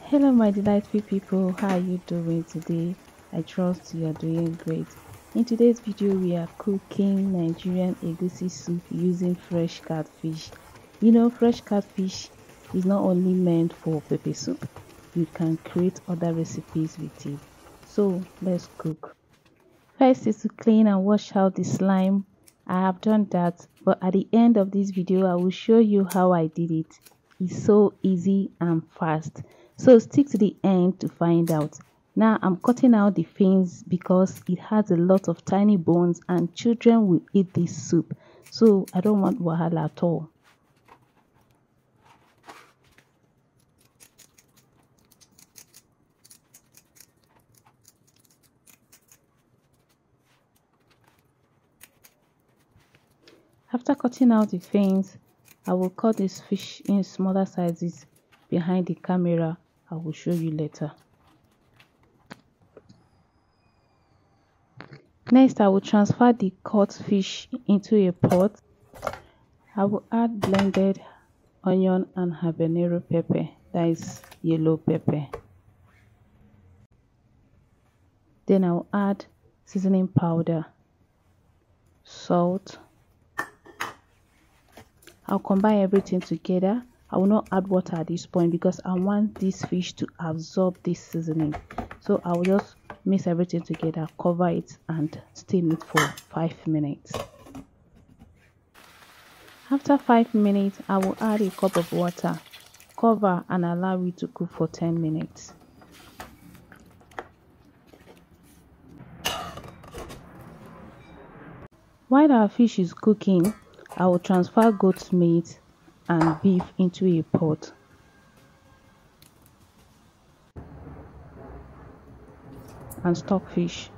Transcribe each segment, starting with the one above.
Hello my delightful people, how are you doing today? I trust you are doing great. In today's video we are cooking Nigerian Egusi soup using fresh catfish. You know, fresh catfish is not only meant for pepper soup, you can create other recipes with it. So let's cook. First is to clean and wash out the slime. I have done that, but at the end of this video I will show you how I did it. It's so easy and fast, so stick to the end to find out. Now I'm cutting out the fins because it has a lot of tiny bones and children will eat this soup, so I don't want wahala at all. After cutting out the fins, I will cut this fish in smaller sizes behind the camera. I will show you later. Next, I will transfer the cut fish into a pot. I will add blended onion and habanero pepper, that is yellow pepper. Then I will add seasoning powder, salt. I'll combine everything together. I will not add water at this point because I want this fish to absorb this seasoning. So I will just mix everything together, cover it and steam it for 5 minutes. After 5 minutes, I will add a cup of water, cover and allow it to cook for 10 minutes. While our fish is cooking, I will transfer goat meat and beef into a pot. And stockfish.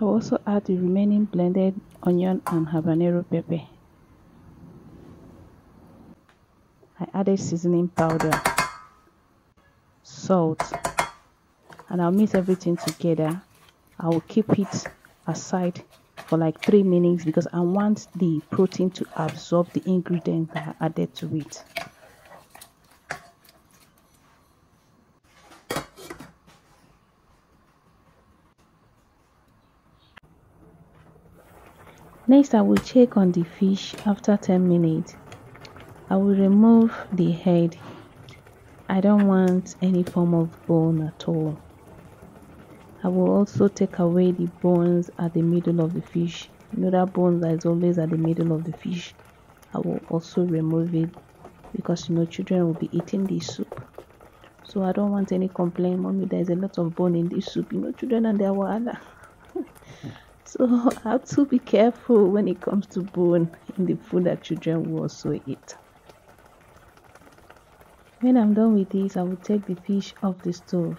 I will also add the remaining blended onion and habanero pepper. I added seasoning powder, salt, and I'll mix everything together. I will keep it aside for like 3 minutes because I want the protein to absorb the ingredients that I added to it. Next, I will check on the fish after 10 minutes. I will remove the head. I don't want any form of bone at all. I will also take away the bones at the middle of the fish. You know that bone that is always at the middle of the fish. I will also remove it because children will be eating this soup. So I don't want any complaint, mommy, there is a lot of bone in this soup. Children and their wahala. So I have to be careful when it comes to bone in the food that children will also eat. When I'm done with this, I will take the fish off the stove.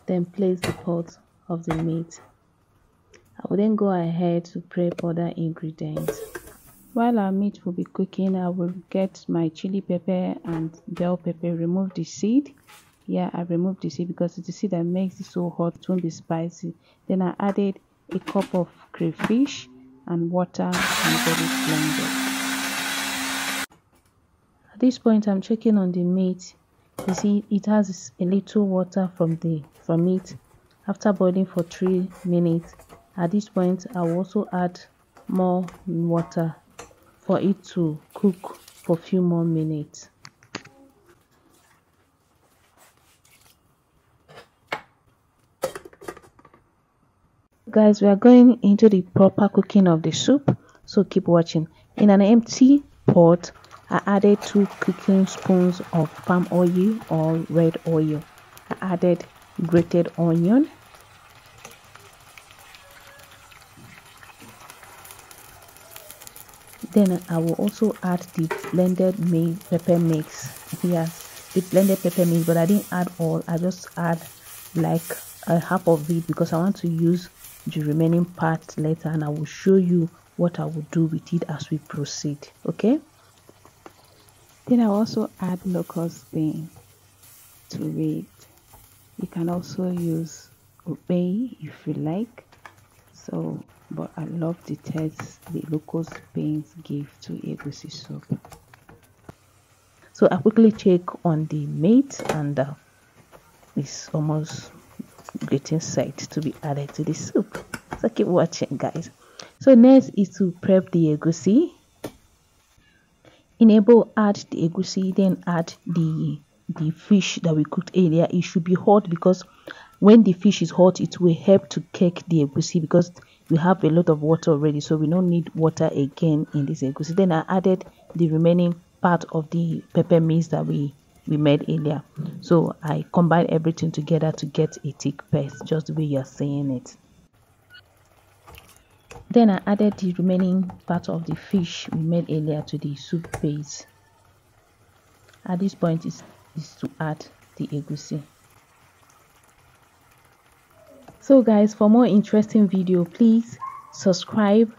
Then place the pot of the meat. I will then go ahead to prep other ingredients. While our meat will be cooking, I will get my chili pepper and bell pepper, remove the seed. Yeah, I removed the seed because it's the seed that makes it so hot, it won't be spicy. Then I added a cup of crayfish and water and get it blended. At this point, I'm checking on the meat. You see, it has a little water from it after boiling for 3 minutes. At this point, I will also add more water for it to cook for a few more minutes. Guys, we are going into the proper cooking of the soup, so keep watching. In an empty pot, I added 2 cooking spoons of palm oil or red oil. I added grated onion, then I will also add the blended pepper mix. Yes, the blended pepper mix, but I didn't add all. I just add like a half of it because I want to use the remaining part later, and I will show you what I will do with it as we proceed. Okay. Then I also add locust bean to it. You can also use obey if you like. So, but I love the taste the locust beans give to egusi soup. So I quickly check on the meat and is almost getting set to be added to the soup. So keep watching, guys. So next is to prep the egusi. Enable add the egusi, then add the fish that we cooked earlier. It should be hot because when the fish is hot, it will help to cake the egusi because we have a lot of water already, so we don't need water again in this egusi. Then I added the remaining part of the pepper mix that we made earlier. So I combined everything together to get a thick paste, just the way you're seeing it. Then I added the remaining part of the fish we made earlier to the soup base. At this point is to add the egusi. So guys, for more interesting video, please subscribe,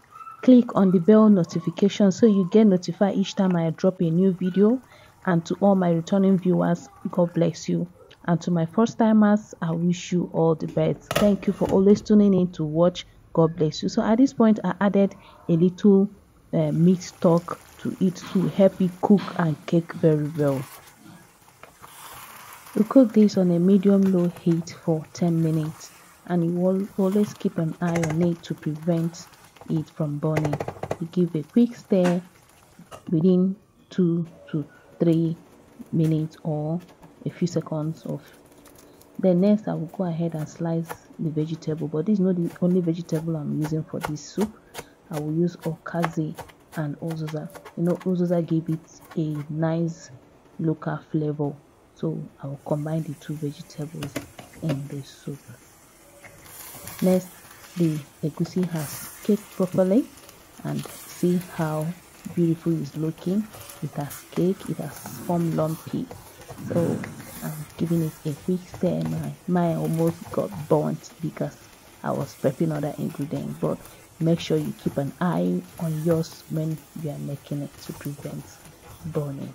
click on the bell notification so you get notified each time I drop a new video. And to all my returning viewers, God bless you. And to my first timers, I wish you all the best. Thank you for always tuning in to watch. God bless you. So at this point, I added a little meat stock to it to help it cook and cake very well. We cook this on a medium-low heat for 10 minutes, and you will always keep an eye on it to prevent it from burning. You give a quick stir within 2 to 3 minutes or a few seconds of. Then next I will go ahead and slice the vegetable, but this is not the only vegetable I'm using for this soup. I will use okazi and uziza. You know, uziza gave it a nice local flavor, so I will combine the two vegetables in the soup. Next, the egusi has caked properly, and see how beautiful it's looking. It has cake, it has formed lumpy. So I'm giving it a quick stir. Mine almost got burnt because I was prepping other ingredients, but make sure you keep an eye on yours when you are making it to prevent burning.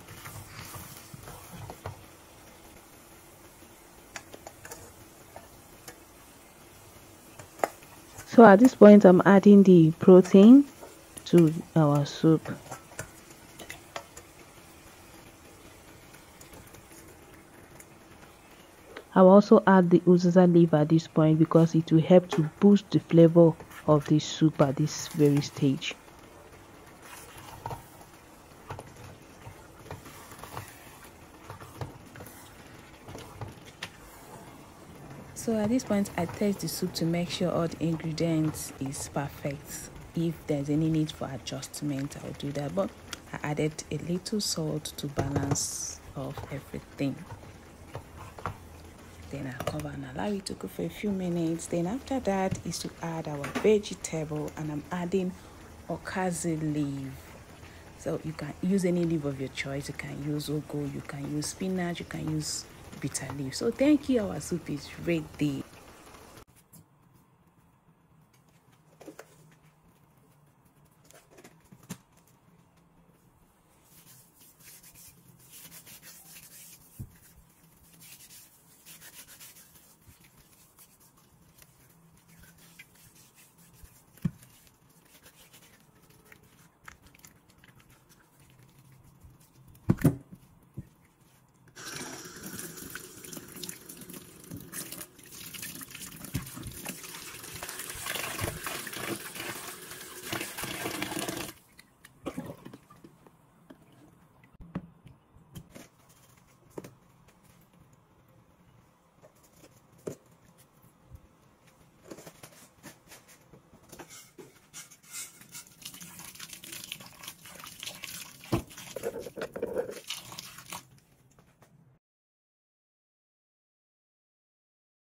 So at this point, I'm adding the protein to our soup. I will also add the uziza leaf at this point because it will help to boost the flavor of this soup at this very stage. So at this point, I taste the soup to make sure all the ingredients is perfect. If there's any need for adjustment, I'll do that, but I added a little salt to balance off everything. Then I cover and allow it to cook for a few minutes. Then after that is to add our vegetable, and I'm adding okazi leaf. So you can use any leaf of your choice. You can use ugu, you can use spinach, you can use bitter leaf. So thank you, our soup is ready.